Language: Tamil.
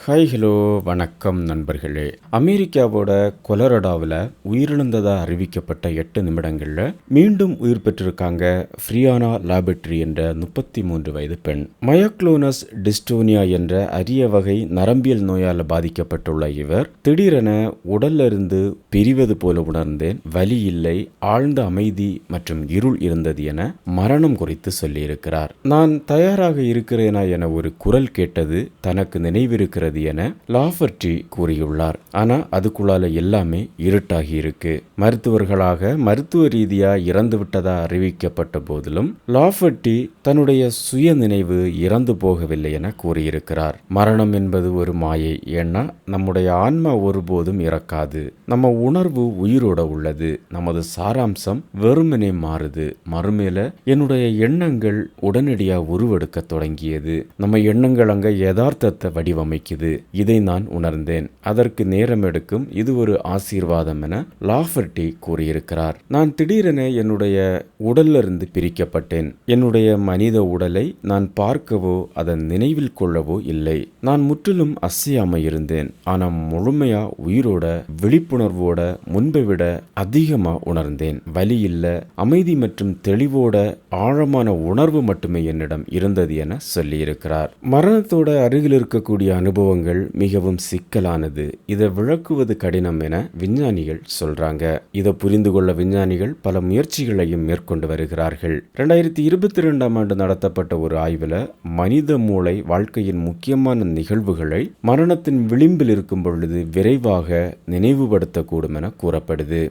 ஹாய் ஹலோ வணக்கம் நண்பர்களே. அமெரிக்காவோட கொலரடாவில் உயிரிழந்ததா அறிவிக்கப்பட்ட 8 நிமிடங்களில் மீண்டும் உயிர் பெற்றிருக்காங்க ஃப்ரியானா லாபெட்ரி என்ற 33 வயது பெண். மயோக்ளோனஸ் டிஸ்டோனியா என்ற அரிய வகை நரம்பியல் நோயால் பாதிக்கப்பட்டுள்ள இவர் திடீரென உடல்ல இருந்து பிரிவது போல உணர்ந்தேன், வலி இல்லை, ஆழ்ந்த அமைதி மற்றும் இருள் இருந்தது என மரணம் குறித்து சொல்லியிருக்கிறார். நான் தயாராக இருக்கிறேனா என ஒரு குரல் கேட்டது தனக்கு நினைவிருக்கிறது என லாஃபர்டி கூறியுள்ளார். ஆனா அதுக்குள்ளால எல்லாமே இருட்டாகி இருக்கு. மருத்துவர்களாக மருத்துவ ரீதியா இறந்து விட்டதா அறிவிக்கப்பட்ட போதிலும் லாஃபர்டி தன்னுடைய சுய நினைவு இறந்து போகவில்லை என கூறியிருக்கிறார். மரணம் என்பது ஒரு மாயை. ஏன்னா நம்முடைய ஆன்மா ஒருபோதும் இறக்காது. நம்ம உணர்வு உயிரோட உள்ளது. நமது சாராம்சம் வெறுமனே மாறுது. மறுமேல என்னுடைய எண்ணங்கள் உடனடியா உருவெடுக்க தொடங்கியது. நம்ம எண்ணங்கள் அங்க யதார்த்தத்தை வடிவமைக்குது. இதை நான் உணர்ந்தேன். அதற்கு நேரம் எடுக்கும். இது ஒரு ஆசீர்வாதம் என லாஃபர்டி கூறியிருக்கிறார். நான் திடீரென என்னுடைய உடல்ல இருந்து பிரிக்கப்பட்டேன். என்னுடைய மனித உடலை நான் பார்க்கவோ அதன் நினைவில் கொள்ளவோ இல்லை. நான் முற்றிலும் அசையாம இருந்தேன். ஆனா முழுமையா உயிரோட விழிப்புணர்வோட முன்பை விட அதிகமா உணர்ந்தேன். வலி இல்ல, அமைதி மற்றும் தெளிவோட ஆழமான உணர்வு மட்டுமே என்னிடம் இருந்தது என சொல்லியிருக்கிறார். மரணத்தோட அருகில் இருக்கக்கூடிய அனுபவங்கள் மிகவும் சிக்கலானது. இதை விளக்குவது கடினம் என விஞ்ஞானிகள் சொல்றாங்க. இதை புரிந்து கொள்ள விஞ்ஞானிகள் பல முயற்சிகளையும் மேற்கொண்டு வருகிறார்கள். 2022ஆம் ஆண்டு நடத்தப்பட்ட ஒரு ஆய்வுல மனித மூளை வாழ்க்கையின் முக்கியமான நிகழ்வுகளை மரணத்தின் விளிம்பில் இருக்கும் பொழுது விரைவாக நினைவுபடுத்தக்கூடும் என கூறப்படுது.